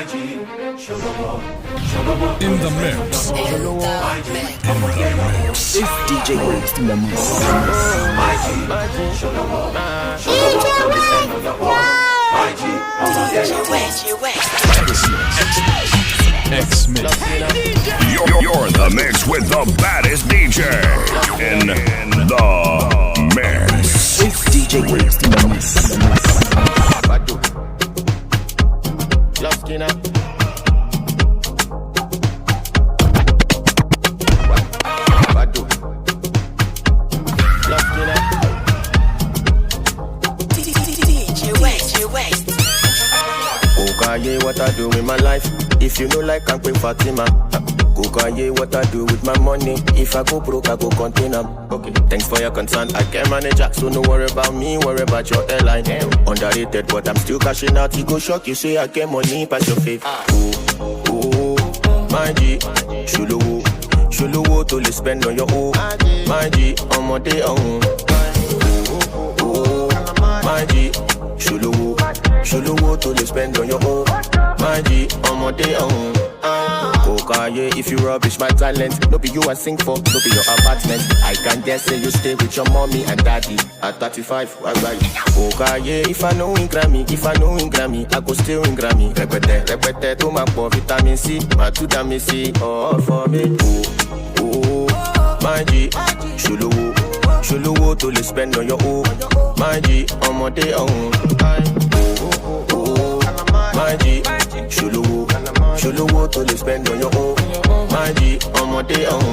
In the mix. It's DJ Waste in the mix. X-Mix. You're the mix with the baddest DJ in the mix. It's DJ Waste in the mix. What I do with my life. If you know like I'm Queen Fatima, go what I do with my money. If I go broke, I go contain them. Okay, thanks for your concern. I can manage that, so no worry about me, worry about your airline. Underrated, but I'm still cashing out. You go shock, you say I get money past your faith. Oh, my G, Shuluwo to le spend on your own. My G, on my day on. Oh, my G, Shuluwo to le spend on your own. My G, on my day on. Kokaye, if you rubbish my talent, no be you I sing for, no be your apartment. I can dare say you stay with your mommy and daddy. At 35, why buy you? Kokaye, if I know in Grammy, I go still in Grammy. Repete, to my poor vitamin C, my two damn C, all for me. Oh, my G, Shuluwo to le spend on your own. My G, on my day on. My G, Shuluwo to le spend on your own. My G, on my day on.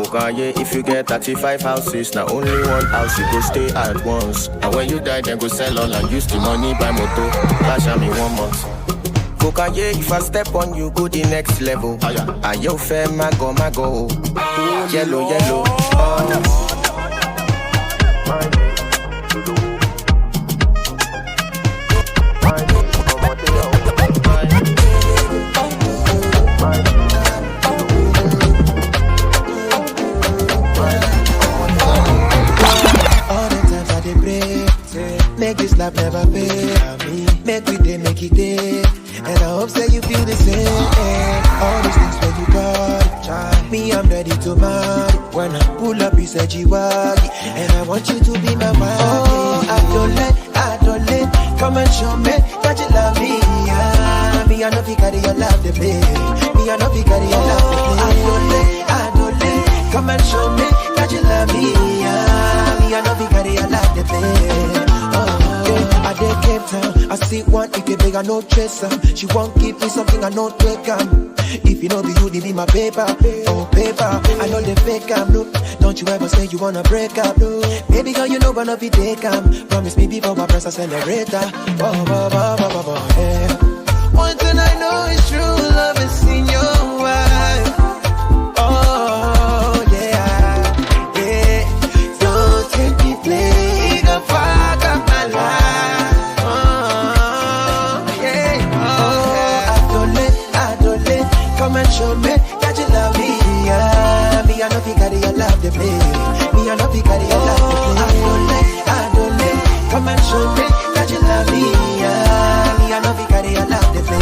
Okay, if you get 35 houses, now only one house you go stay at once. And when you die, then go sell all and use the money buy motor. Cash me 1 month. Kokaye, if I step on you, go the next level. Ayo fair, mago. Yellow. Oh. Make this life never pay. Make we day, make it day. And I hope that you feel the same. All these things when you got me, I'm ready to marry. When I pull up, you said you are. And I want you to be my wife. Oh, I don't let. Come and show me that you love me. Me, I know you carry your love to play. Me, I know you carry your love to play. I don't let. Come and show me that you love me. Me, I know you carry your love to play. I did Cape Town, I see one, if you big, I no chaser. She won't give me something, I no take if you know be you, they be my paper. Oh, paper, I know they fake look. Don't you ever say you wanna break up, look. Baby girl, you know gonna be take promise me before I press accelerator. Yeah. One thing I know is true love is in your eyes. Oh, yeah. Don't take me play, the fuck up my life. Come and show me that you love me. Me, I know you carry your love to play. Me, I know you carry your love to play. I don't let. Come and show me that you love me. Me, I know you carry your love to play.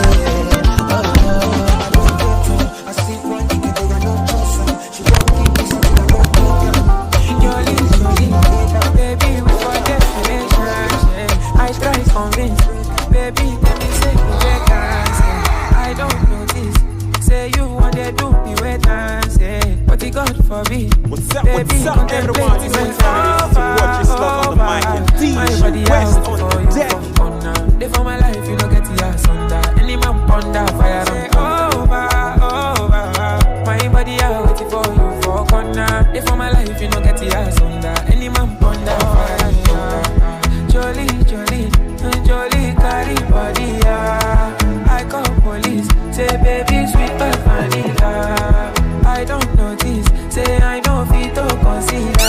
I see one thing that I don't trust. She won't give me something I won't take. Your lips, baby, with your definition. I try to convince, baby, let me say you I don't know this. Say you want to do me wet and say, but the God forbid. What's up, everyone? It's watch this love on the mic and Djwest on the deck. They for my life, you don't get the ass under. Any man ponder, fire and over. My body out waiting for you for corner. They for my life, you don't get the ass under. Any man ponder, fire and over. Jolly, carry body, I call police. Say baby, sweet but vanilla. I don't notice. Say I know fit to consider.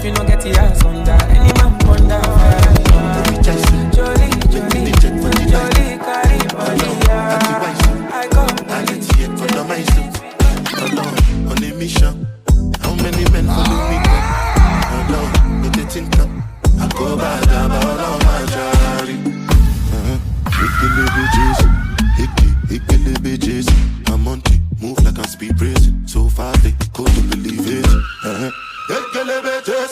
you don't get the ass under. Any man wonder. Jolly, jolly, jolly, carry money. I go. I get here under my suit. Alone on a mission. How many men follow me? Alone with the tin cup. I go back down all my jari. Hickily bitches. I'm on it, move like I'm speed racing. So fast they couldn't believe it. Hickily bitches.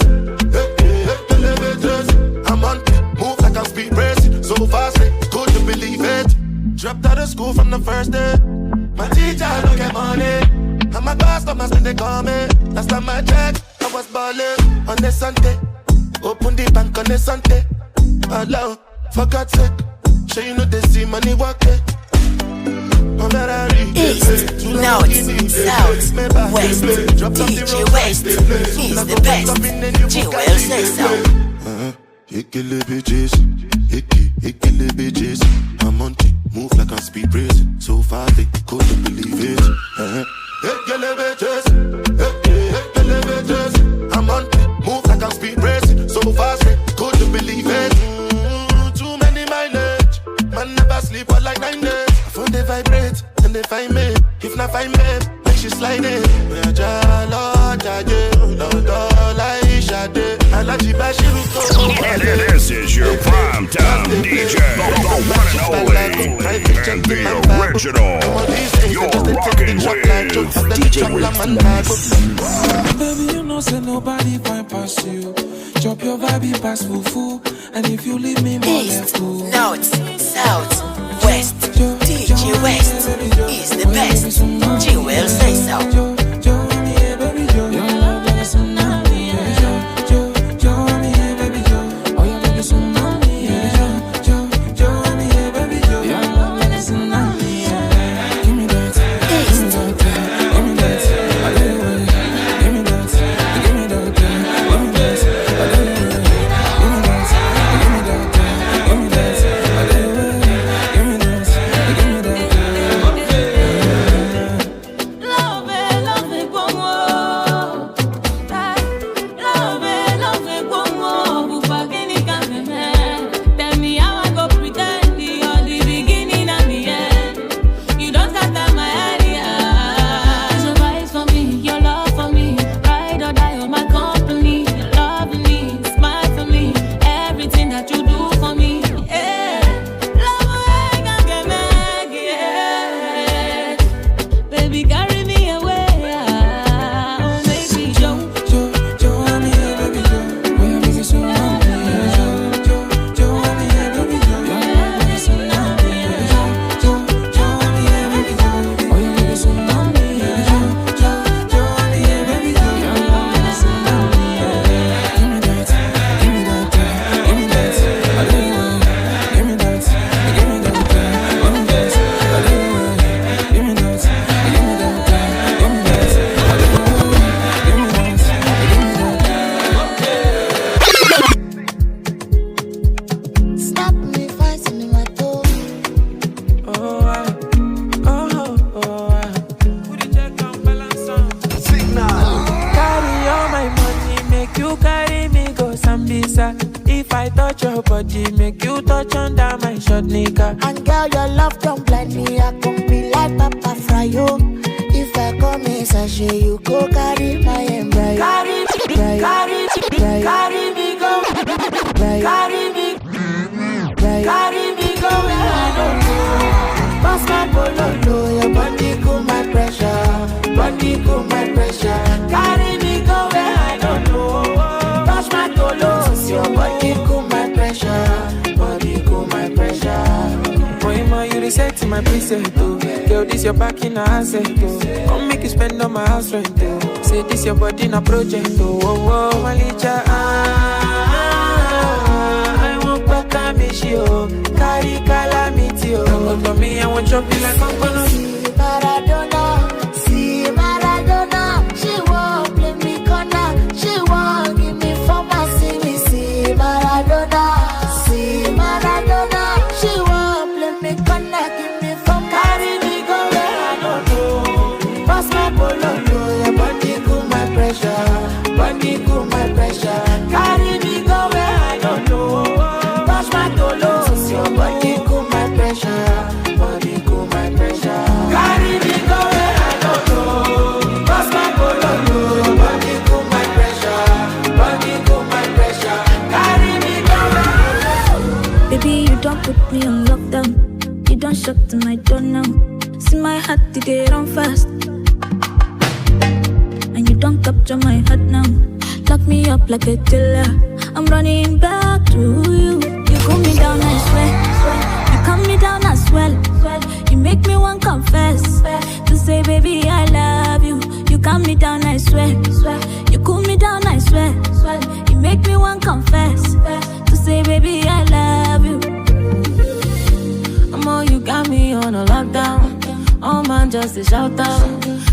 I'm on it, move like I'm speed racing. So fast they couldn't believe it. Dropped out of school from the first day. My teacher don't get money. And my customers when they call me. Last time I checked, I was balling on the Sunday. Open the bank on the Sunday. Alone, for God's sake. Sure you know they see money walking. East, North, South, West, DJ West, he's the best. Jewel says so. Hickily bitches, hickily bitches. I'm on it, move like I'm speed racing. So fast they couldn't believe it. Hickily bitches, hickily bitches. I'm on it, move like I'm speed racing. So fast they couldn't believe it. Too many mileage, man never sleep for like 9 days. I phone they vibrate and they find me. If not find me, make she slide in. This is your prime time DJ, the one and only, and the original. You're rocking with DJ West. Baby, you know say nobody find past you. Drop your vibe, pass fufu. And if you leave me more East, North, South, West, DJ West, he's the best. Jewel says so. If I touch your body, make you touch under my short nigga. And girl, your love don't blind me. I can be like Papa Fryo. If I come in sachet, you go carry my embryo. Carry me go. Carry me go. Carry me go where I don't know. Pass my bololo, your body cool my pressure. Body cool my pressure. Carry me go where I don't know. Pass my tolos, your body cool my pressure. Body cool my pressure. Boy, ma, you reset my preset, oh. Girl, this your back in a asset, oh. Come make you spend on my house rent, oh. Say this your body in a project, oh. Oh, oh, Malicha, I want back a mishi, oh. Carry calamity, oh. Come to me, I want chop you like I'm gonna see Maradona, see Maradona. She won't play me corner, she won't give me pharmacy. Me see Maradona, see Maradona. She won't play me corner, give me pharmacy. Carry me go where I don't know. Pass my bololo, your body cool my pressure, body cool my pressure. get on fast. And you don't capture my heart now. Lock me up like a killer. I'm running back to you. You cool me down, I swear. You calm me down as well. You make me want confess to say, baby, I love you. You calm me down, I swear. You cool me down, I swear. You make me want confess to say, baby, I love you. You got me on a lockdown. Oh man, just a shout out.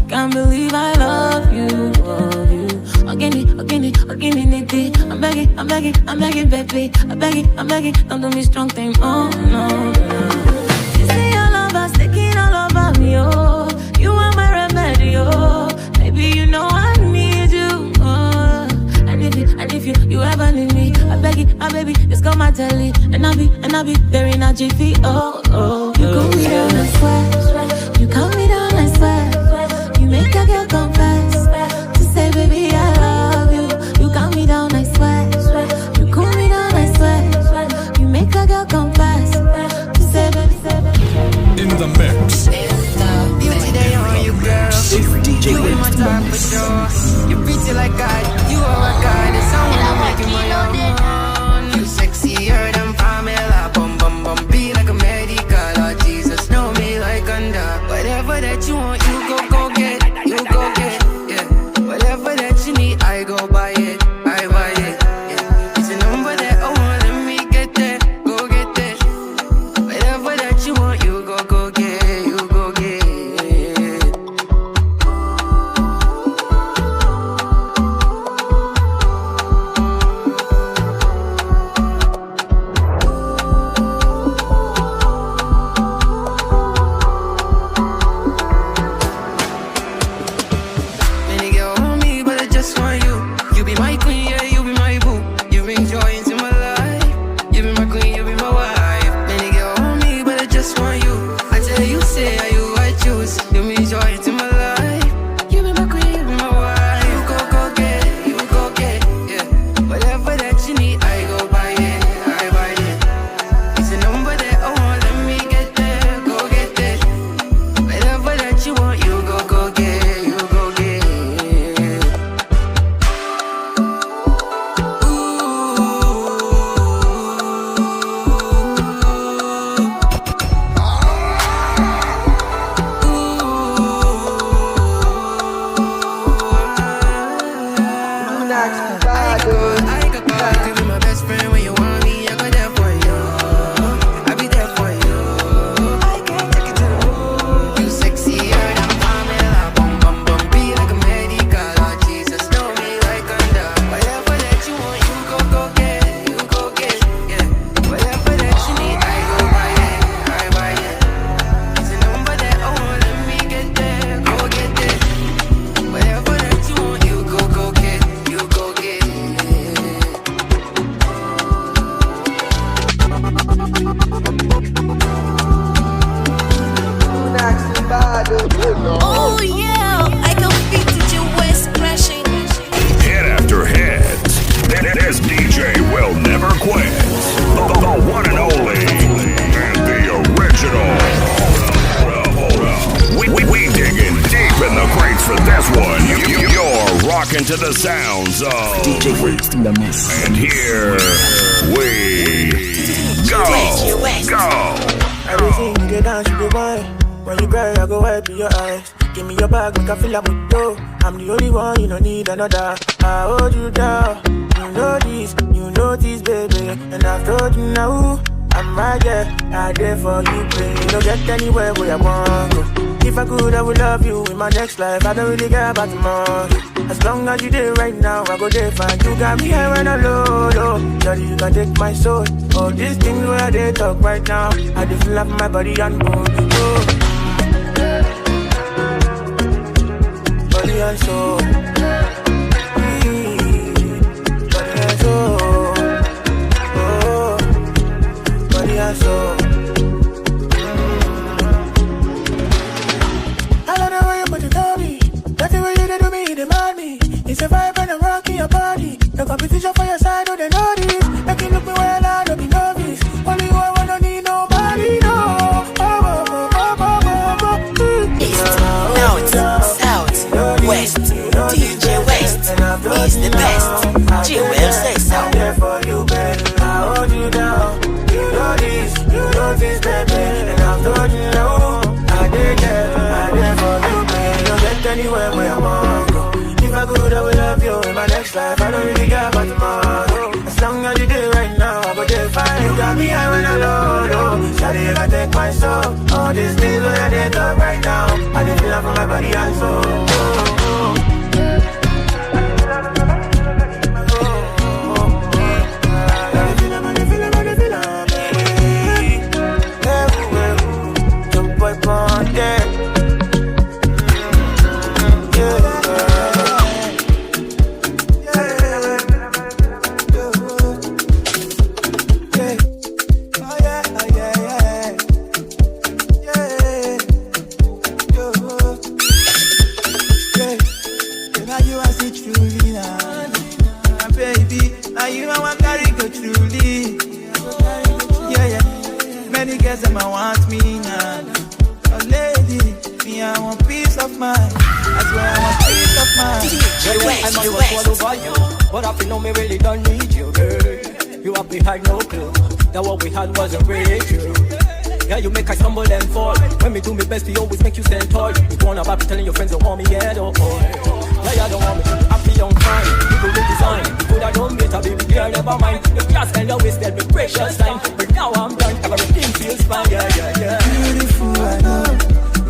Can't believe I love you, love you. Again, nitty. I'm begging, baby. I'm begging, don't do me strong thing. Oh no. You say your love is taking all over me, oh. You are my remedy, oh. Baby, you know I need you, oh. And if you ever need me, I beg it, baby, just call my telly. And I'll be very not jiffy, oh. You cool me down, I swear. You calm me down, I swear. You make a girl confess to say, baby, I love you. You calm me down, I swear. You cool me down, I swear. You make a girl confess to say, baby. In the mix. Beauty day on you, girl. You be my type for sure. You pretty like God. You are a God. It's someone making my own. You sexier than Pamela. Bum bum bum. Be like a medical. Lord Jesus, know me like under. Whatever that you want, you go get. You go get. Yeah. Whatever that you need, I go buy it. I buy it. Yeah. It's a number that I want. Let me get there. Go get there. Whatever that you want, you go get. You go get. Many girl on me, but I just want you. You be my queen, yeah, you be my boo. You bring joy into my life. You be my queen, you be my wife. Many girl on me, but I just want you. I tell you, say, are you I choose. You bring joy into my life. You be my queen, you be my wife. You go get, yeah. Whatever that you need, I go buy it, I buy it. It's a number that I want, let me get there, go get there. Whatever that you want, you go get, you go get. I could be my best friend when you want me. I go there for you. I be there for you. I can't take it to the moon. You sexier than Pamela. Bum bum bum. Be like a medical. Lord Jesus, know me like under. Whatever that you want, you go get. You go get. Yeah. Whatever that you need, I go buy it. I buy it. It's a number that I want. Let me get there. Go get there. Whatever that you want, you go get. You go get. Oh yeah, I can beat Djwest crashing. Hit after hit. This DJ will never quit. The one and only. And the original. Hold up. We digging deep in the crates for this one. You're rocking to the sounds of Djwest in the mix. And here we go. Go. Everything you get down, you go wine. When you cry, I go wipe your eyes. Give me your bag, make I feel like with dough. I'm the only one, you don't need another. I hold you down. You know this, baby. And I've told you now, I'm right there. I there for you, baby. You don't get anywhere where I want to go. If I could, I would love you in my next life. I don't really care about tomorrow. As long as you there right now, I go there fine. You got me here when I low. Daddy, you can take my soul. All these things where they talk right now, I just feel like my body and bone. Body and soul. Body and soul. Oh, body and soul. I love the way you put it on me. That's the way you do me, you demand me. It's a vibe and I'm rocking your body. The competition for your side, oh, they know this. Make you look me well, I don't be novice. Only you, I don't need nobody, no. Oh, oh, oh, oh, oh, oh, oh. is the best. Jewel says so. I'm there for you, baby. I hold you down. You know this, baby. And I've told you no. I did there for you, baby. Don't get anywhere where I want to go. If I could, I would love you in my next life. I don't really care about tomorrow. As long as you do right now, I go just fine. You got me high when I low. Shawty, if I take my soul. All these things when I did up right now. I just feel like from my body and soul. But I feel no me really don't need you, girl. You have behind no clue that what we had wasn't really true. Yeah, you make I stumble and fall. When me do my best, we always make you stand tall. You go on about telling your friends don't want me yet, oh boy. Yeah, you don't want me, I feel on fine. People redesign, people that don't get a baby girl, never mind. The class and always tell me precious time. But now I'm done, everything feels fine, yeah. Beautiful, I know.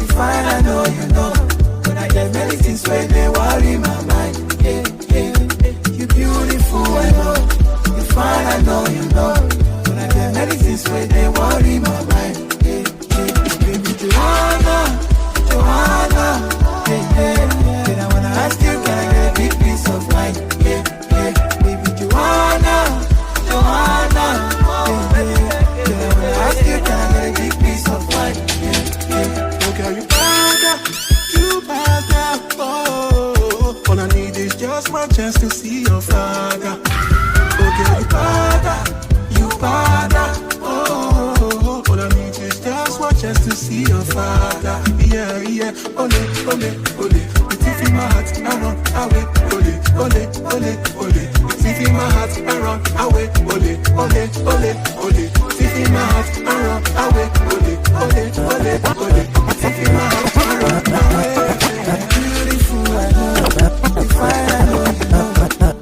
You fine, I know, you know. When I get many things where they worry my mind, yeah. You beautiful, I know. You fine, I know, you know. When I get many things where they worry my mind, yeah. Baby, Joanna, yeah. Then I wanna ask you, can I get a big piece of mind, yeah. Baby, Joanna, yeah. Then I wanna ask you, can I get a big piece of mind, yeah. Okay, you bad, oh. All I need is just one chance to see your father. Okay, you bad, oh. All I need is just one chance to see your father. Yeah. Ole. It's in my heart, I run away. Ole. It's in my heart, I run away. Ole. It's in my heart, I run away. Ole. It's in my heart, I run away. Beautiful, I know. You fine, I know, you know.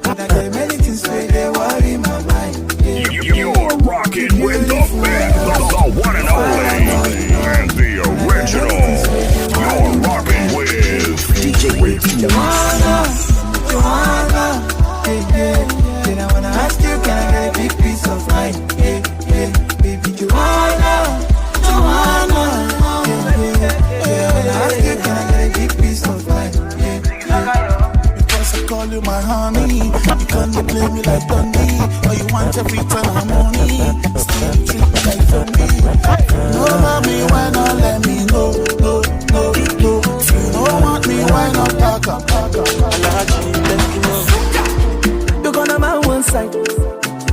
And I get many things where they worry my mind, yeah. You're rocking with the one and only, and the original. You're rocking with DJ Joanna, yeah. Then I wanna ask you, can I get a big piece of mind, yeah. Baby Joanna, yeah. Then I wanna ask you, can I get a big piece of mind, yeah. Because I call you my honey, you can't play me like Dundee. Or you want every time I'm on it. Still you treat me like Dundee. No, mommy, why not let me go? If you don't want me, why not talk up? You gonna my one side,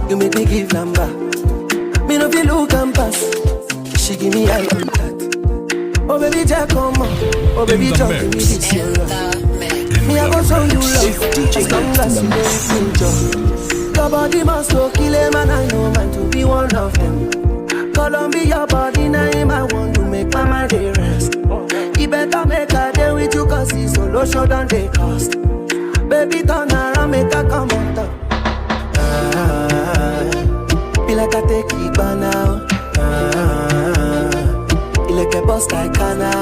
you make me give number. Me no feel look and pass, she give me eye contact. Oh baby, Jack, come on. Oh baby, Jack, give me this your love. Me I go show you love, as long as you make me joy. Your body must go kill a man, I know man to be one of them. Columbia body name, I want to make my mind rest. You better make a day with you, cause it's solo show than they cost. Baby, turn around, make a come on top. Feel like I take it by now. You like a boss like Anna.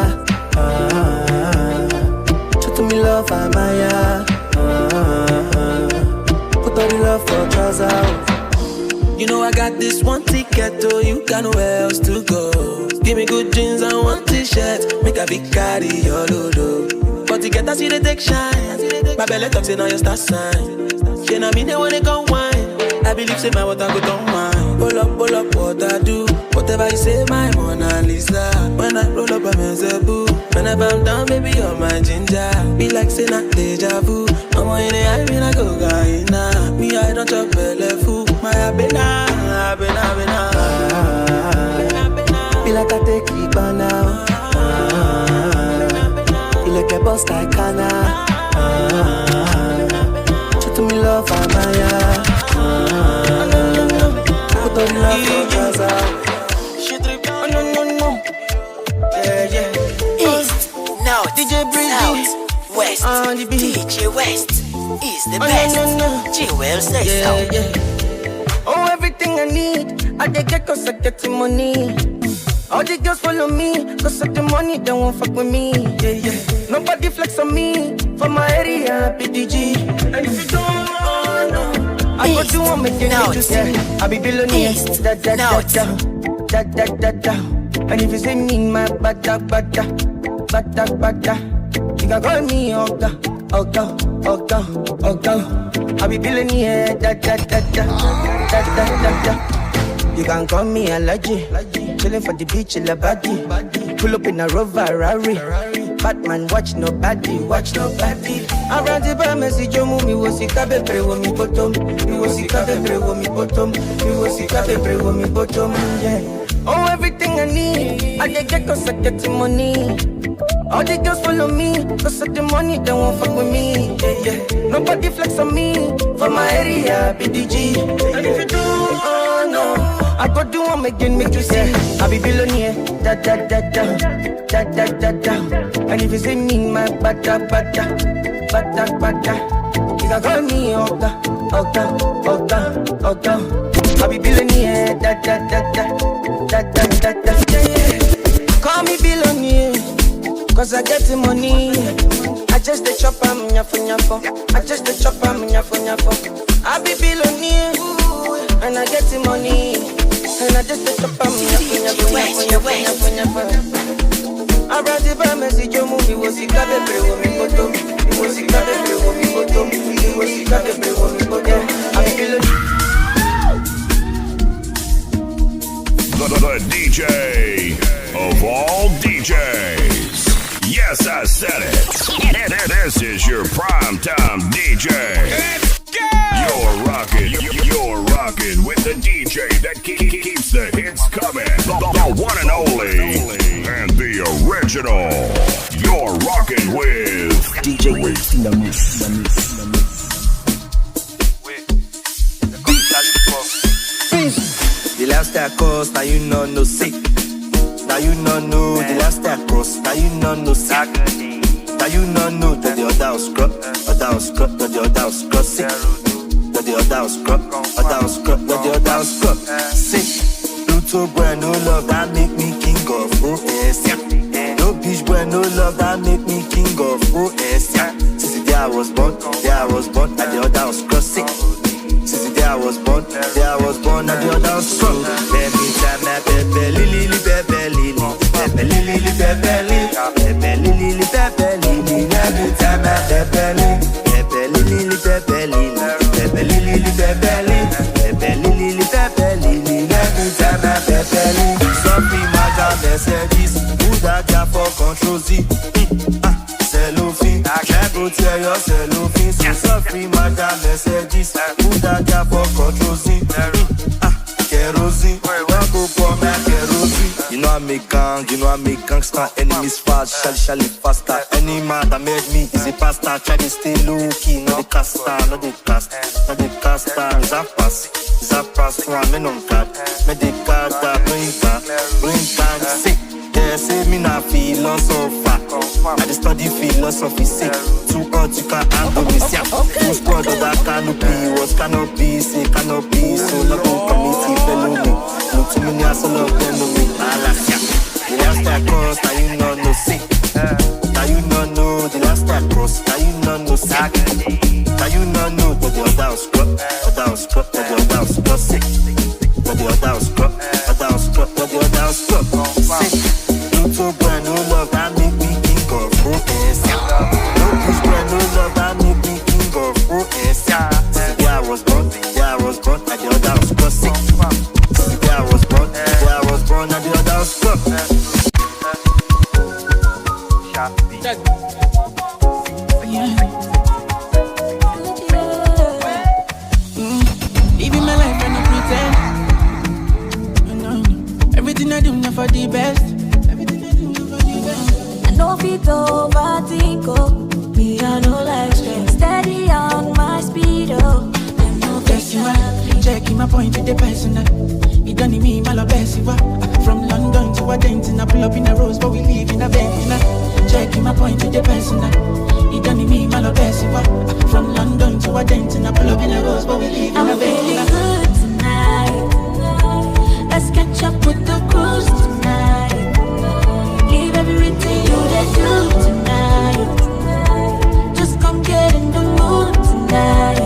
Show to me love, I'm Maya. Put all the love for trousers. You know I got this one ticket, oh, you got nowhere else to go. Give me good jeans and one t-shirt, make a big carry your load. But to get I see the take shine. My belly talks in on your star sign. She na me they wanna go wine. I believe say my water go down wine. Pull up what I do. Whatever you say, my Mona Lisa. When I roll up, I'm a boo. When I bound down, baby, you're my ginger. Be like say not deja vu. I'm in the eye, me like cocaine. Me I don't chop belly fool. My abena. Be like I take it by now. You like a boss like Anna. on the beat. Djwest is the best. Jewel says so. Oh, everything I need, I dey get 'cause I get the money. All the girls follow me, 'cause of the money, they won't fuck with me. Nobody flex on me, for my area, PDG. And if you don't know, I go do one, make you see. I be billionaire, da. And if you see me, my bada, you can call me Oga. I be billionaire, da. You can call me Allergy. Chillin' for the beach, chill a body. Pull up in a Rover, Ferrari. Batman, watch nobody. Around the bar, message you move me. Was it cabe pre wo mi bottom? Yeah. Oh, everything I need, I get 'cause I get the money. All the girls follow me, 'cause of the money, they won't fuck with me. Nobody flex on me, for my area, BDG. And if you do, no, I go do one again, make you see. I be billionaire, da. And if you see me, my bada. You can call me Oga. I be billionaire, da. Call me billionaire, 'cause I get the money. I just the chop, I'm nyafo. I be billionaire, and I get the money. And I just the chop, I'm nyafo. I brought the bar, message you movie. Was it cabe pre wo mi bottom? I be billionaire. The DJ of all DJs. Yes, I said it. This is your primetime DJ. You're rocking with the DJ that keeps the hits coming. The one and only and the original. You're rocking with DJ Waste in the mix. The lifestyle cost, now you know no sick. Now you know the lifestyle cost, now you know sick. Now you know that the other was scrub, sick. That the other was scrub, sick. Pluto boy, no love, that make me king of OS. No bitch boy, no love, that make me king of OS. Since the day I was born, and the other was scrub, sick. Since the day I was born, and the other was scrub. Let me try my pepe, lily, pepe, lily. Pepe, lily, pepe, lily. Pepe, lily, pepe, lily. Let me try my pepe, lily. Pepe, lily, pepe, lily. Pepe, lily, pepe, lily. Pepe, lily, pepe, lily. Let me try my pepe, lily. Something matter Mercedes. Who that guy for control Z? Cellophane. Never tell your cellophane. So something matter Mercedes. Who that guy for control Z? Kerosene. Go for my kerosene. You know I make gangster. Enemies fast, shally faster. Any man that made me is a pastor. Try to stay low key, not the caster, not the caster. Is that pass, one man on card. Medical that bring back, sick. Yeah, say me not philosopher. I just study philosophy, sick. Too hot, you can't handle me, sick. Who's squad of that canopy? What canopy, say canopy. So not to committee, fellow me. No too many as all of them know me. The last time cross, now you know no sick. Now you know the last time cross, now you know sick. Now you know that the other was scrub, sick. That the other was scrub, sick. Pluto boy, no love, that make me king of OS. No push boy, no love, that make me king of OS. Yeah, I was born, and the other was scrub, sick. Yeah, I was born, and the other was scrub. Living my life and I pretend. my point with the personal. It don't need me, my love best. From London to Argentina, pull up in a rose, but we live in a Bentley. Checking my point with the personal. It don't need me, my love best. From London to Argentina, pull up in a rose, but we live in a Bentley. I'm feeling good tonight. Let's catch up with the cruise tonight. Leave everything you did do tonight. Just come get in the mood tonight.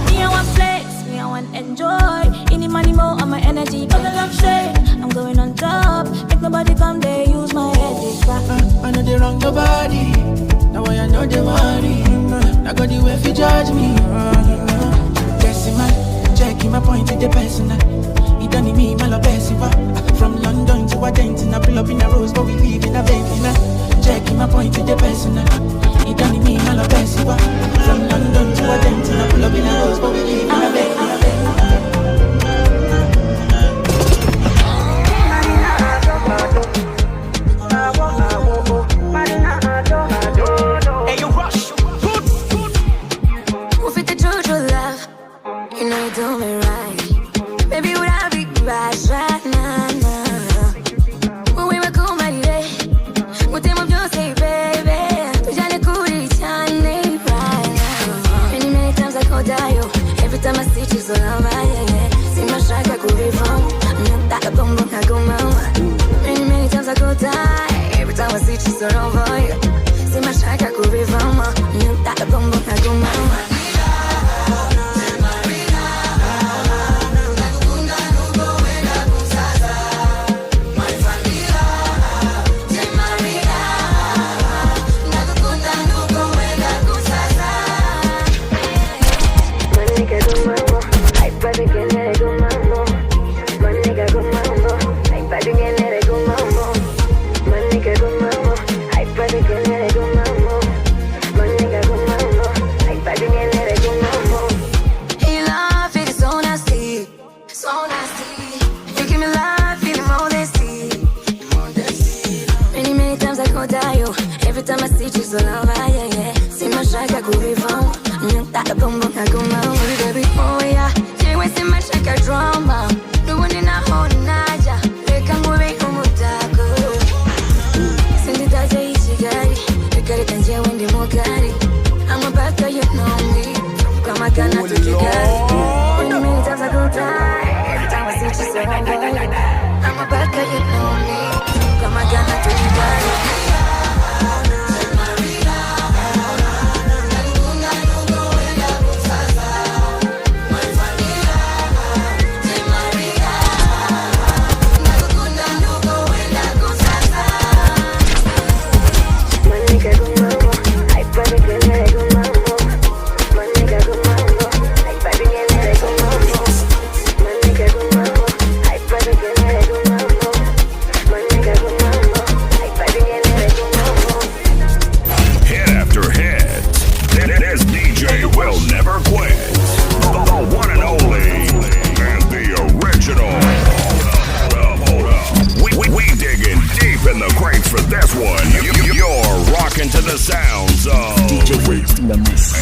Me I want flex, me I want enjoy. Any money more on my energy, cause I love shade. I'm going on top, make nobody come there, use my head. I know they wrong nobody. Now I know they worry. Now got the way if you judge me. Guessing my, checking my point with the personal. It don't need me, my love best. From London to Argentina, pull up in a rose, but we live in a Bentley. Checking my point with the personal. It don't need me, my love best. From London to Argentina, pull up in a rose, but we live in a Bentley. Every time I see she's so over you. See my strike, I could be from her. You got the bum, I go mama.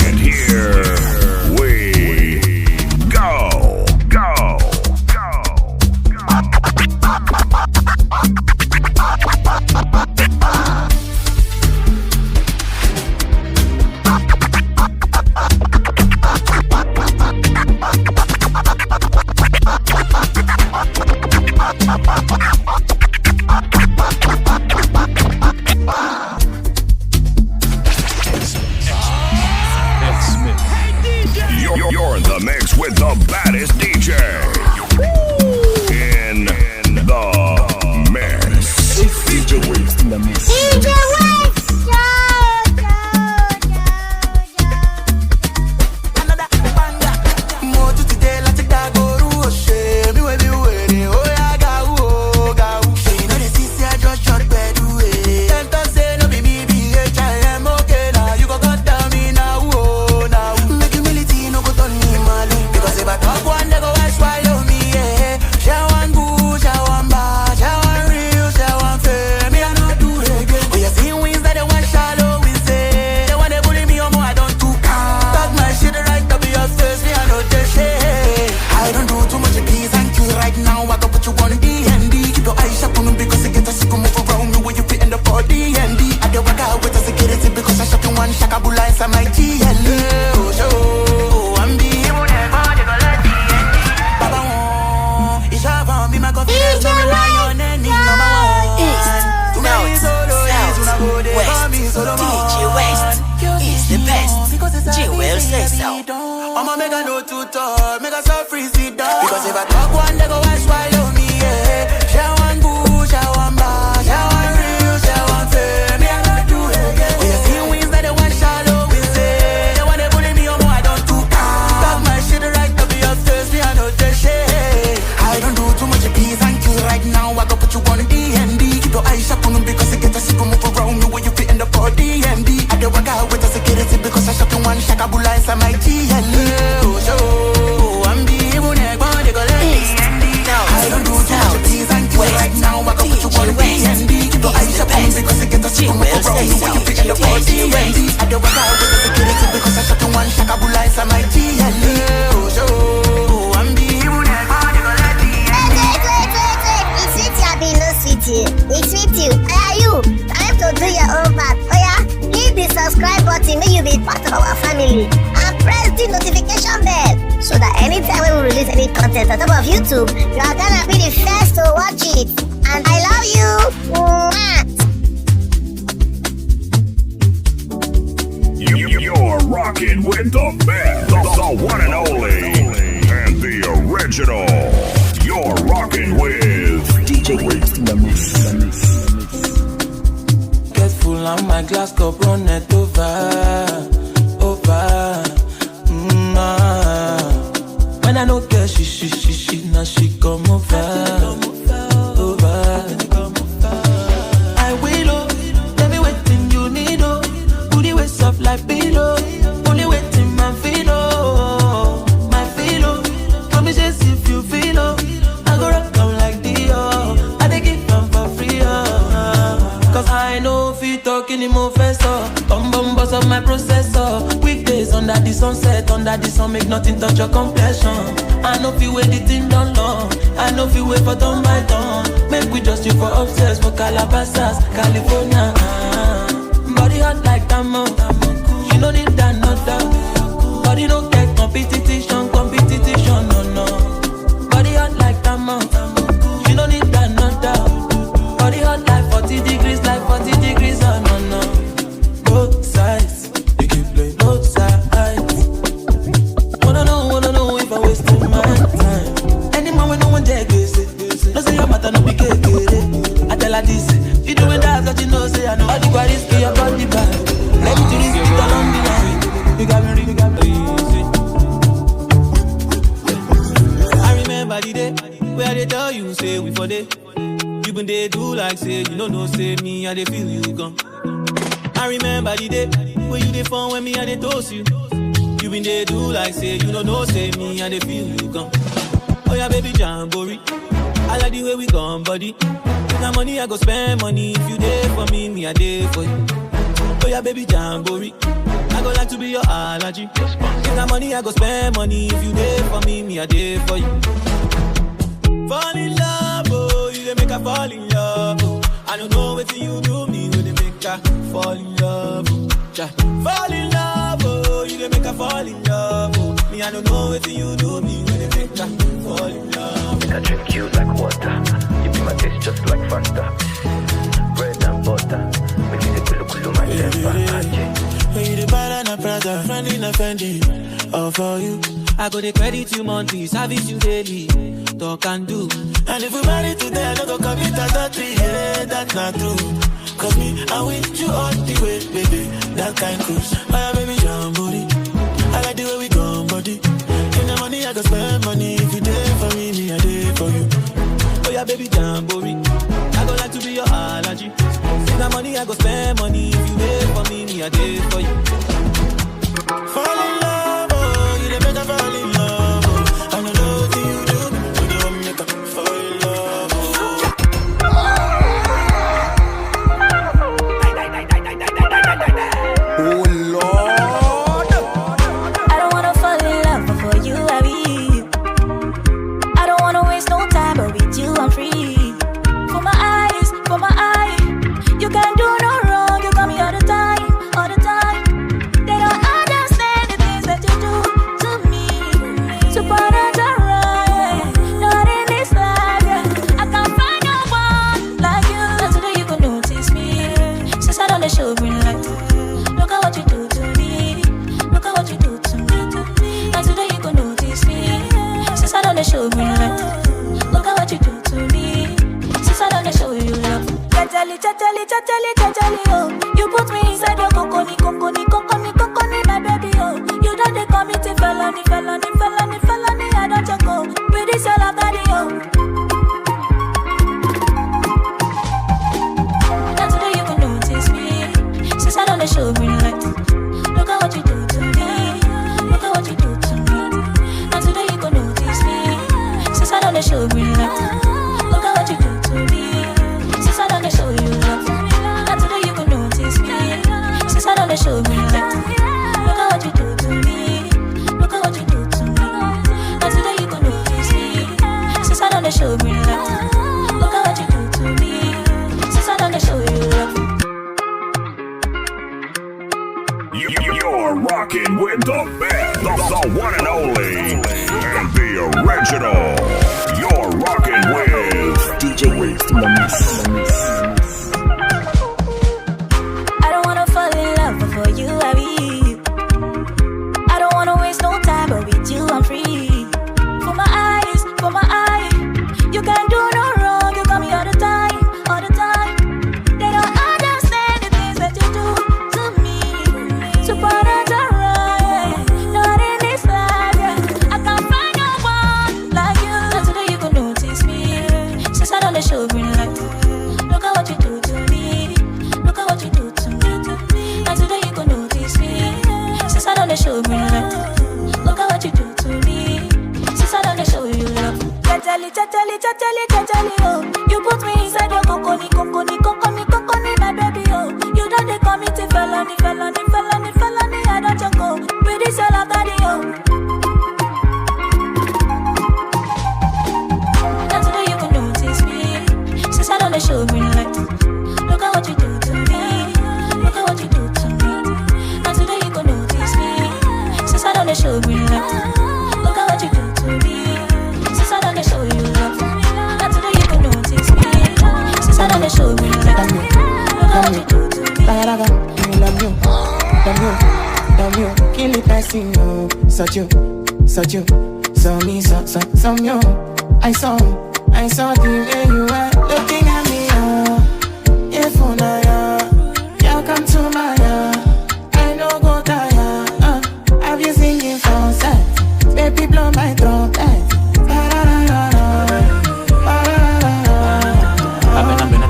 And here we go. You're in the mix with the baddest DJ. In the mix. It's DJ Djwest in the mix. DJ Djwest! If I talk one, they go Sound. I'ma make a no too tall, make a so free sit down. Because if I talk one, they go watch swallow me, yeah. Share one boo, share one bar, share one real, share one fame. Me, I gotta do it again. When you see wins that they want shallow, we say. They wanna bully me, oh, I don't do talk my shit right to be upstairs, me, I know the shit. I don't do too much of peace and kill right now. I go put you on D&D. Keep your eyes shut on them because it gets a sick move around me when you fit in the for D&D. I don't work out with the security because I shot in one shakabula inside my GLE. Oh, I'm the evil neck, but they go let me. I don't do too much of peace and kill right now. I go put you on D&D. Keep your eyes shut on them because it gets a sick move around me when you fit in the for D&D. I don't work out with the security because I shot in one shakabula inside my GLE. Oh, I'm the evil neck, but they go let me. It's with you, be no sweet you. It's with you. Are you? Time to do your own part. Oh yeah, hit the subscribe button. May you be part of our family. And press the notification bell so that anytime we release any content on top of YouTube, you are gonna be the first to watch it. And I love you. You're rocking with the best, the one and only, and the original. You're rocking with Djwest in the mix. Get full and my glass cup run it over. When I don't get she, now she come over. I will, tell me what thing you need, oh. Put the waist up like pillow. Only waiting my feel, oh. My feel, oh. Promise just if you feel, oh. I go rock down like Dio. I take it down for free, oh. Cause I know if you talk anymore, first, oh. Bum boss of my processor. Weekdays under the sunset, under the sun, make nothing touch your complexion. I know if you wait the thing done long. I know if you wait for turn by turn. Make we just you for upstairs for Calabasas, California. Body hot like diamond. You don't need that, not that. Body don't get competition, no. Body hot like diamond. You don't need that, not that. Body hot like 40 degrees, oh no. Both sides, you keep playing both sides. Wanna know if I wasting my time. Any man when no one take it. No say your matter no be kekere. I tell her this, you doing that, but you know say I know. All the bodies to your body back. Let me to risk it along the line. You got me I remember the day where they tell you say we for day. You been they do like say you don't know say me and they feel you gone. I remember the day when you dey phone when me and they toast you. You been they do like say you don't know say me and they feel you gone. Oh yeah baby jamboree, I like the way we gone buddy. Now money I go spend money if you there for me I there for you. Oh yeah baby jamboree, I go like to be your allergy. Now money I go spend money if you there for me I there for you. Fall in love, oh, you dey make her fall in love. Oh. I don't know what you do me when they make her fall in love. Oh. Fall in love, oh, you dey make her fall in love. Oh. Me, I don't know what you do me when they make her fall in love. I drink you like water. You be my taste just like Fanta. Bread and butter. Make you the kulu my temper. When you the banana brother, friendly na Fendi. All for you. I go the credit you monthly, service you daily. Talk and do. And if we marry today, I don't go commit adultery. Yeah, that's not true. Cause me, I with you all the way, baby. That kind cruise. My baby jamboree. I like the way we gone, buddy. In the money, I go spend money. If you there for me I there for you. Oh yeah, baby jamboree. I go like to be your allergy. In the money, I go spend money. If you there for me I there for you. Fall in love, oh, you the better fall in love. Oh. I don't know what you do, but you want me to fall in love. Oh Lord, I don't wanna fall in love before you, I be. I don't wanna waste no time, but with you I'm free. For my eyes, you can't do no wrong. You got me the show green light. Look at what you do to me. Since I don't show you love. Jajali, oh. You put me inside your coconi, my baby, oh. You don't they commit a felony. I don't just go. With this all I've got it, oh. Now today you can notice me. Since I don't show green light. Look at what you do to me. Look at what you do to me. Now today you can notice me. Since I don't show green light. Look at what you do to me. Since I don't show you love. Now today you can notice me. Since I don't show green light. Look at what you do to me. Look at what you do to me. Now today you can notice me. Since I don't show green light. Look at what you do to me. Since I don't show you love. You're rocking with the best, the one and only, and the original. You're rocking with Djwest. I don't wanna fall in love before you are me. I don't wanna waste no time, but with you I'm free. For my eyes, you can't do no wrong. You call me all the time. They don't understand the things that you do to me. Supernatural, not in this life, yeah. I can't find no one like you. Now today you can notice me. Since I don't show green light. Look at what you do to me. Look at what you do to me. Now today you can notice me. Since I don't show green light. Look at what you do to me. Since I don't show you love. Jajali, oh. You put me inside your coconi, my baby, oh. You don't they commit a felony. I don't just go. With this all I've got it, oh. Now today you can notice me. Since I don't show green light. Look at what you do to me. Look at what you do to me. Now today you can notice me. Since I don't show green light. Look at what you do to me. Since I don't show you love. Now today you can notice me. Since I don't show green light. Look at what you do to me. Love you, kill it, I sing you. Such you, so me, so you. I saw the way you were looking at me, if you come to my I know go tire, have you singing for set, baby blow my trumpet.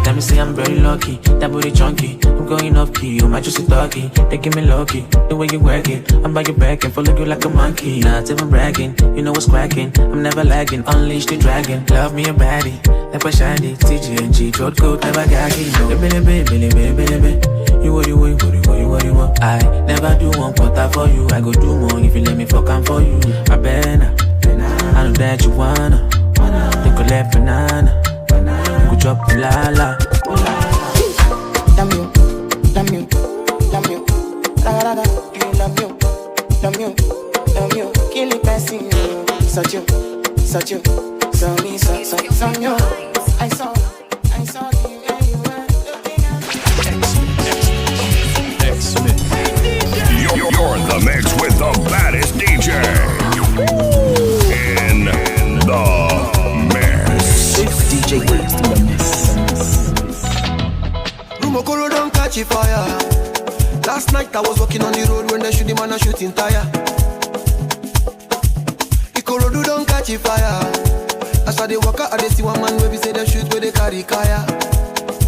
Tell me say I'm very lucky, that booty chunky. I'm going off key, you might just a doggy. They give me lucky, the way you work it. I'm by your back and follow you like a monkey. Not even bragging, you know what's cracking. I'm never lagging, unleash the dragon. Love me a baddie, like a shiny. TGNG, throat coat, never gagging. Baby. You what you want. I never do one quarter for you. I go do more if you let me fuck am for you. I better, I know that you wanna. They collect banana. Drop la la. Damn you, raga, love you, kill it, I sing you, such you, so me, so you. I saw the way you were looking at me. You're in the mix with the baddest DJ. In the mix. DJ West. Rumokoro don't catch a fire. Last night I was walking on the road when they shoot the man a shooting tire. Ikorodu don't catch a fire. As I dey walk out, I dey see one man where we say they shoot where they carry kaya.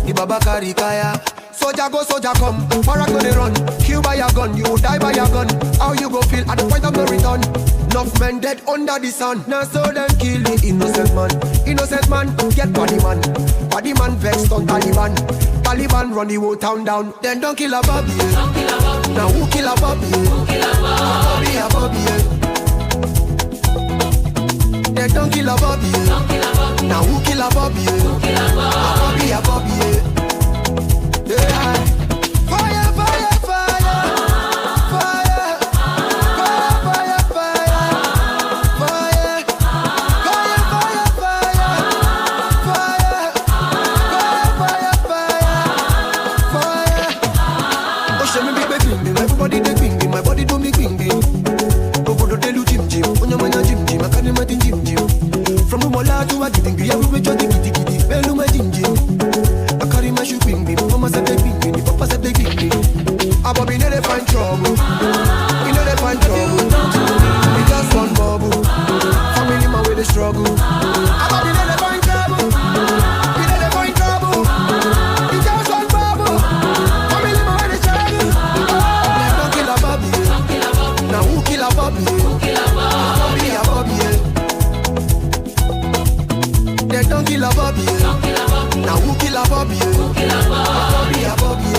The baba carry kaya. Soldier go, soldier come. Barak no they run. Kill by your gun, you die by your gun. How you go feel at the point of no return? Enough men dead under the sun. Now so them kill the innocent man. Innocent man, get body man. Body man vexed on Taliban. Taliban run the whole town down. Then don't kill a Bobby. Now who kill a Bobby? A Bobby. Then don't kill a Bobby. Now who kill a Bobby? A Bobby. Yeah. Fire. Everybody they ping, my body do me ping. Go go to tell you Jim. On your man Jim, I can't imagine Jim. Ola do I get in the everywhere, Johnny Kitty Kitty, Bellu my ginger. I carry my shoe ping me, Mama said they ping me, Papa said they ping me. I'm in the find trouble. We know they find trouble. We just one bubble. Family man with the struggle. I'm in the find trouble. We know they find trouble. We just one bubble. Family man with the struggle. Don't kill a Bobby. Now who kill a Bobby? Bobby a Bobby. They don't kill a Bobby. Now who kill a Bobby? Bobby a Bobby.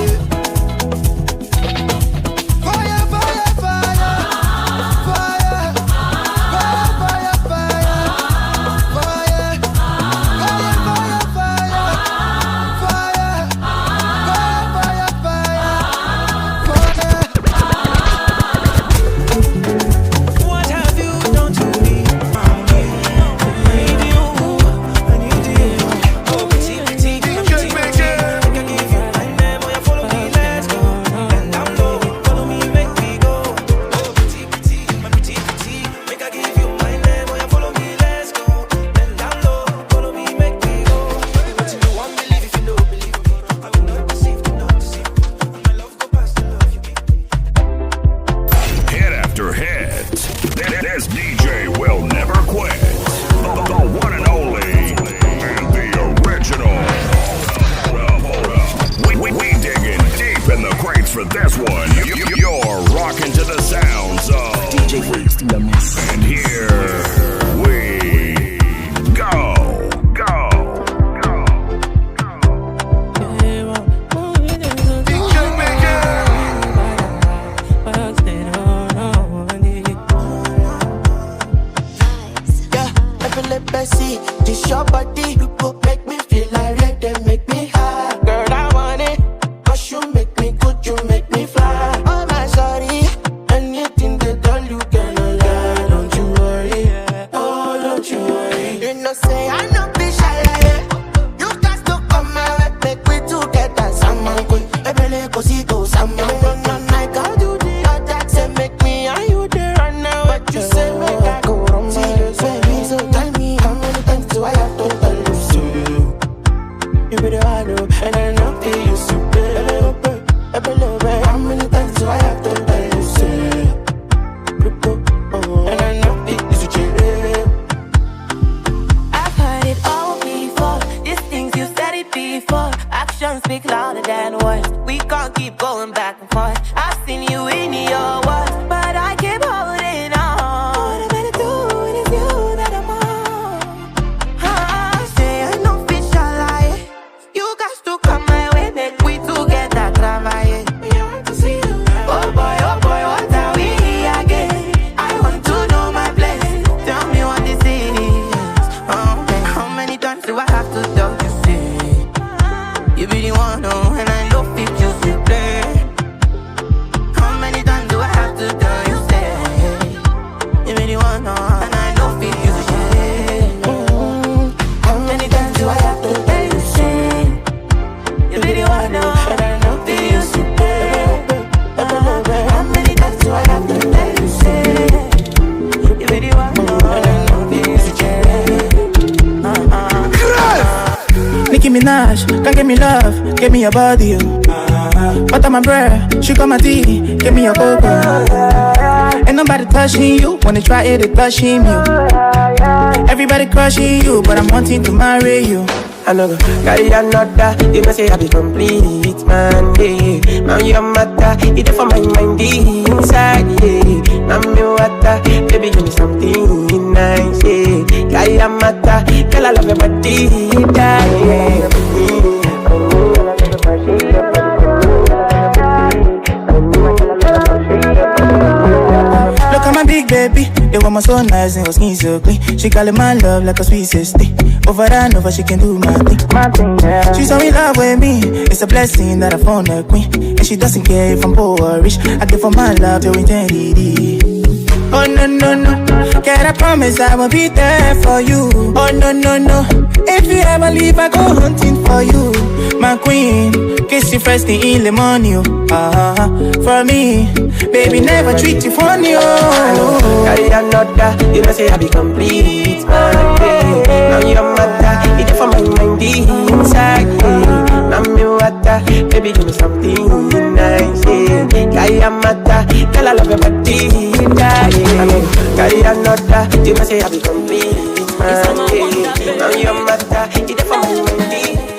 Can't give me love, give me your body, butter my bread, sugar my tea, give me your cocoa. Ain't nobody touching you, wanna try it, they touching you. Everybody crushing you, but I'm wanting to marry you. I know go carry another, you know say I be complete, man, yeah. Now you're matter, it's for my mind, inside, yeah. Now me water, baby give me something nice, yeah. Carry a matter, girl I love your body, yeah. Look at my big baby, the woman so nice and her skin so clean. She call it my love like a sweet sister. Over and over, she can do my thing. She's so in love with me. It's a blessing that I found a queen. And she doesn't care if I'm poor or rich. I give her my love to eternity. Oh no, no, no. Can I promise I will be there for you? Oh no, no, no. If you ever leave, I go hunting for you. My queen, kiss you first thing in the morning. For me, baby, never treat you funny. Carry another, you know say I be complete, man, yeah. Now matter, baby give me something nice, yeah. Kaya mata, girl I love your body, yeah. I mean, kaya nota, you must say I be complete, man, yeah. Now your mata, it's for my money.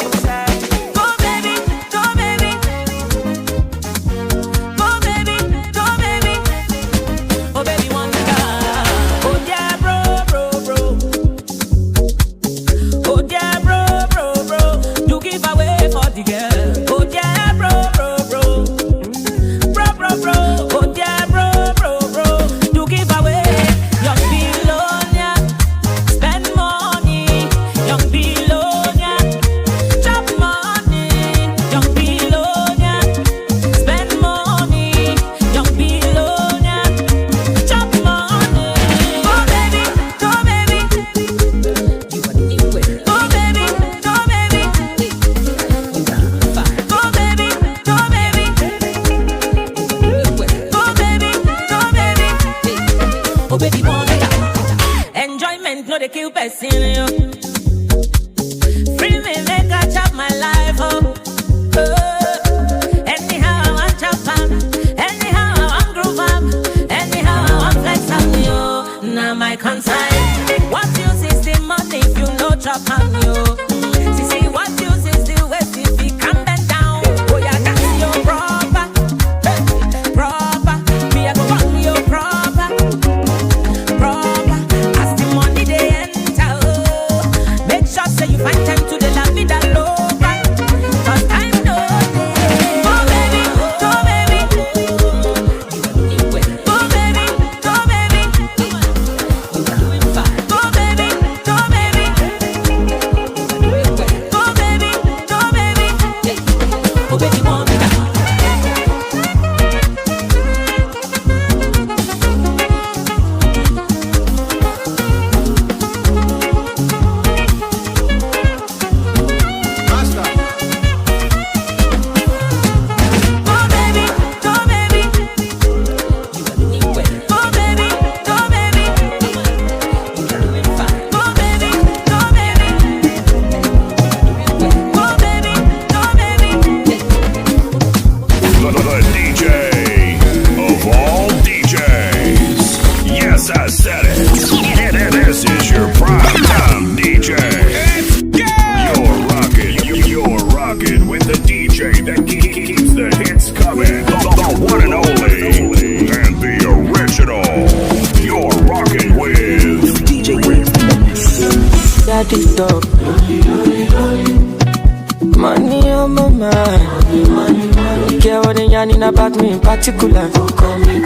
Money on my mind. Care what they yarning about me in particular. Call me.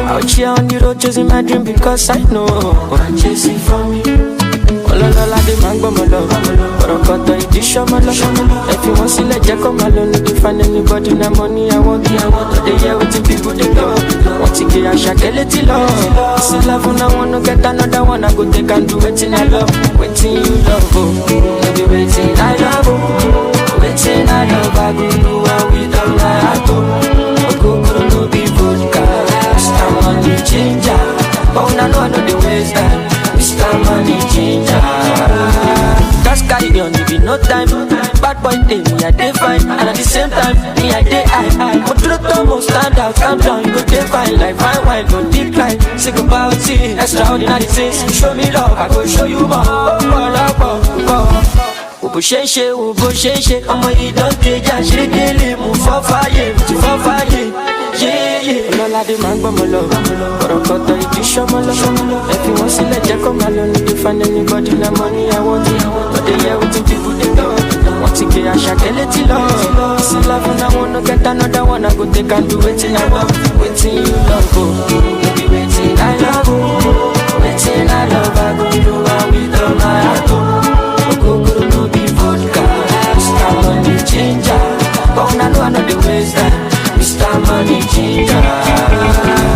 Out here on the road chasing my dream because I know I'm chasing for me. Ololola de mango molo, orokoto iti shomolo. If you want to let you come alone, if you find anybody na money I want. They hear what people they go. Want to get a shakeleti love. See love when I wanna get another one, I go take and do waiting I love, waiting you love. Maybe waiting I love, waiting I love. I go do what we don't like to. Go no be vodka, Mr. Money Changer. But when I know the ways that Mr. Money Changer. Just carry on, if you no time. Bad boy day, me I dey fine. And at the same time, me I dey high. But to the top, most stand out, calm down. You go dey fine, like fine wine, no decline. Sick about it, extraordinary things. Show me love, I go show you more. Bó ṣe ń ṣe, bó ṣe ń ṣe. Ọmọ yìí dán kéjà, ṣe délé. Mú fọ́ fàyè, ti fọ́ fàyè. Olóládé máa ń gbọ́mọ lọ. Ọ̀rọ̀kọ̀tọ̀ ìdí ṣọ́mọ lọ. Ẹ fi wọ́n sílẹ̀ jẹ́ kó máa lọ. Ní to find anybody na money I want. But they hear wetin people dey talk. Wọ́n ti gbé Asake létí lọ. See love and I wanna get another one. I go take and do wetin I love. Wetin you love, baby wetin I love. Wetin I love, I go do am with all my heart. Ogogoro no be vodka, Mr. Money Changer. But when I know the ways that Mr. Money Changer.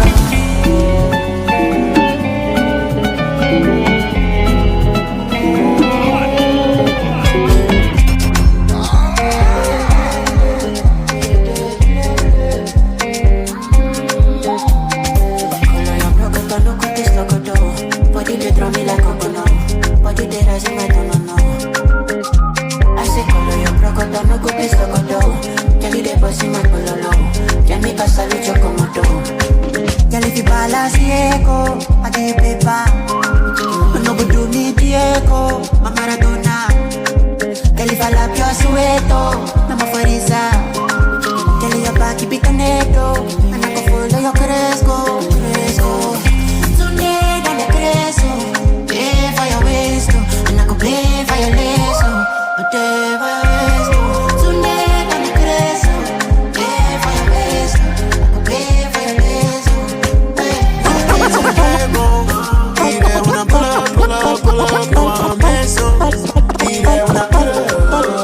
No go do me Diego, my Maradona. Girl, if I love your Soweto, I'm a Farisa. Girl, your back, keep it caneto. And I go follow your Cresco. Tonight, I'm the Cresco. Pay for your waist, and I go pay for your lace. Whatever your waist. Tonight, I'm the Cresco. Pay for your waist, I go pay for your lace.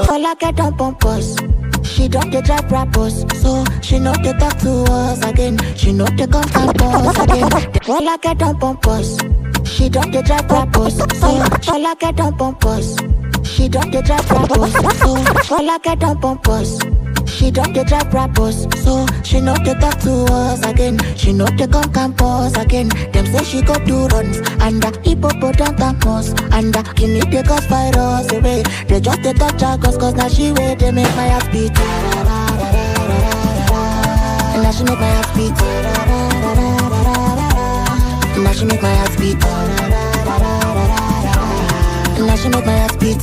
All I get on pompous. She don't dey drive rappers, so she know they talk to us again. She know they come campus again. All I get on pompous. She don't dey drive rappers, so all I get on pompous. She don't dey drive rappers, so all I get on pompous. She don't dey drive rappers, so she know they talk to us again. She know they come campus again. Them say she go do runs and hippopotamus and guinea they cause virus away. They just they touch her cause now she wait they make my heart beat. And now she make my heart beat. And now she make my heart beat. And now she make my heart beat.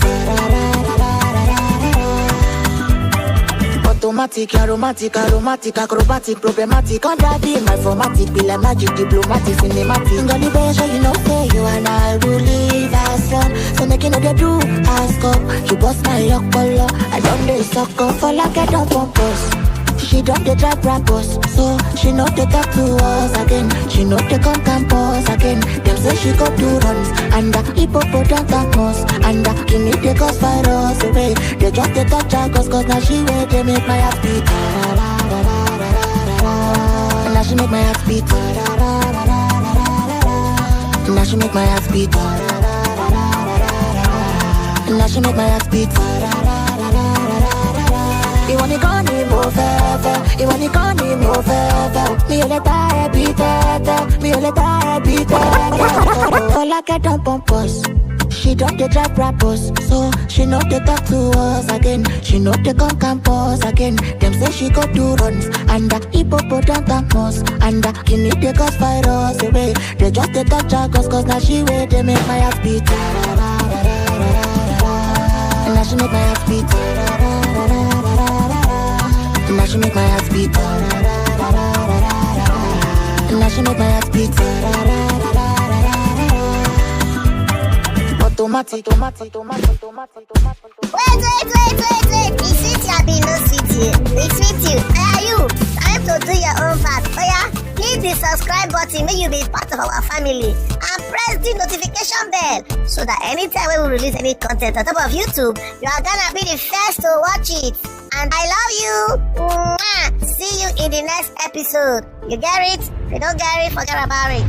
Automatic, aromatic, acrobatic, problematic. Under the my formatic, be like magic, diplomatic, cinematic. Ngoli beja, you know, say you and I will live as one. So make you know they do ask up. You bust my luck, color. I don't dey suck up, for like I don't purpose. She don't dey drive rappers, so she know they talk to us again. She know they come campus again. Them say she go do runs and hippopotamus and guinea they cause virus away. They just they touch her cause now she wait they make my heart beat. And now she make my heart beat. And now she make my heart beat. And now she make my heart beat. You want to go ni more forever. You want to go ni more forever. Me let her beat it. Me let her beat it. All I get on pompous. She don't dey drive rappers, so she know they talk to us again. She know they come campus again. Them say she go do runs and hippopotamus and guinea they cause virus away. They just they touch her cause now she wait they make my heart beat. And now she make my heart beat. And now she make my heart beat. And now she make my heart beat. Automatic. Wait. Is it your Beano City? It's with you. Are you? Time to do your own part. Oh yeah? Hit the subscribe button, may you be part of our family. And press the notification bell so that anytime we will release any content on top of YouTube, you are gonna be the first to watch it. And I love you. Mwah. See you in the next episode. You get it? If you don't get it, forget about it.